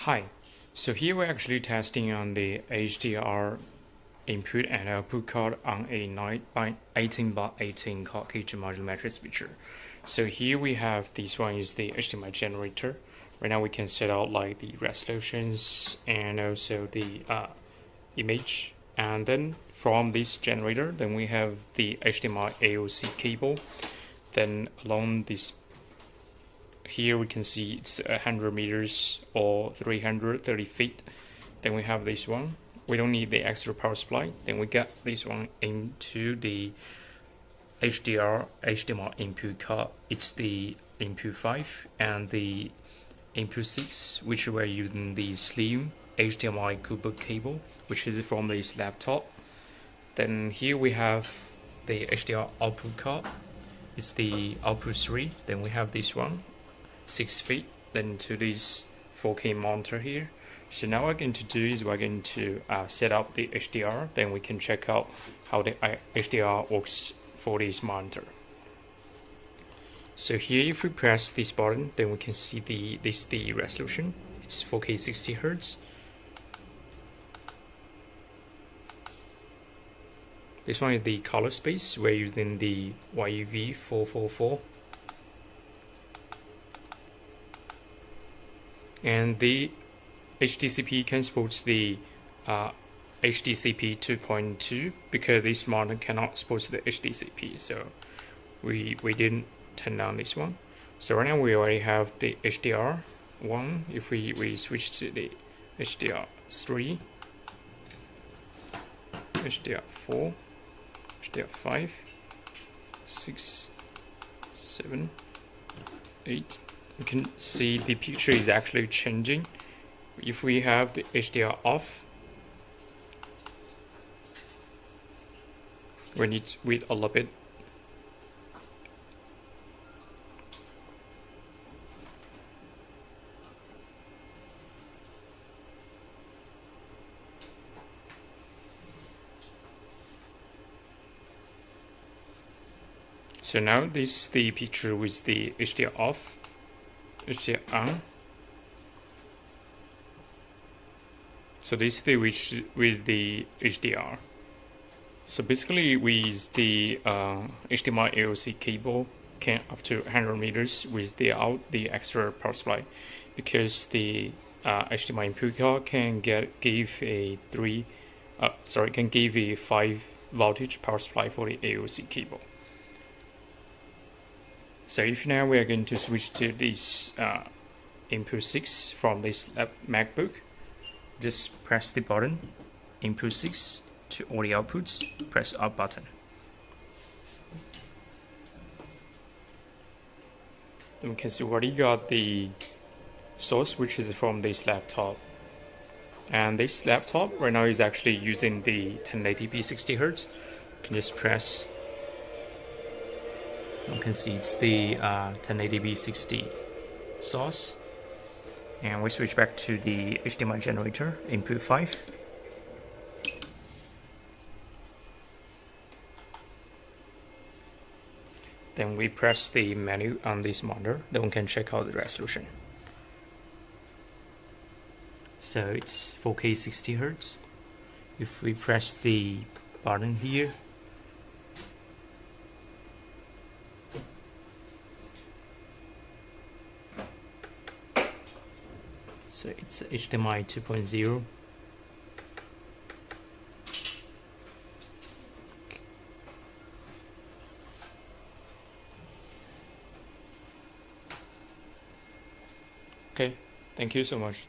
Hi, so here we're actually testing on the HDR input and output card on a 9x18x18 Caucasian modular matrix switcher. So here we have this one is the HDMI generator. Right now we can set out like the resolutions and also the image. And then from this generator, then we have the HDMI AOC cable. Then along this here we can see it's 100 meters or 330 feet. Then we have this one. We don't need the extra power supply. Then we got this one into the HDMI input card. It's the input 5 and the input 6, which we're using the slim HDMI cable, which is from this laptop. Then here we have the HDR output card. It's the output 3. Then we have this one. 6 feet, then to this 4K monitor here. So now what we're going to do is we're going to set up the HDR, then we can check out how the HDR works for this monitor. So here if we press this button, then we can see the resolution. It's 4K 60 Hz. This one is the color space. We're using the YUV 444. And the HDCP can support the HDCP 2.2 because this monitor cannot support the HDCP, so we didn't turn on this one. So right now we already have the HDR 1. If we switch to the HDR 3, HDR 4, HDR 5, 6, 7, 8. You can see the picture is actually changing. If we have the HDR off, we need to wait a little bit. So now this is the picture with the HDR off. HDR on. So this is the with the HDR. So basically with the HDMI AOC cable can up to 100 meters without the extra power supply, because the HDMI input card can give a 5 voltage power supply for the AOC cable. So if now we are going to switch to this input 6 from this MacBook, just press the button, input 6 to all the outputs, press up button. Then we can see we already got the source, which is from this laptop. And this laptop right now is actually using the 1080p 60 Hz. You can just press. You can see it's the 1080p 60 source. And we switch back to the HDMI generator, input 5. Then we press the menu on this monitor, then we can check out the resolution. So it's 4K 60 Hz. If we press the button here, so it's HDMI 2.0. Okay, thank you so much.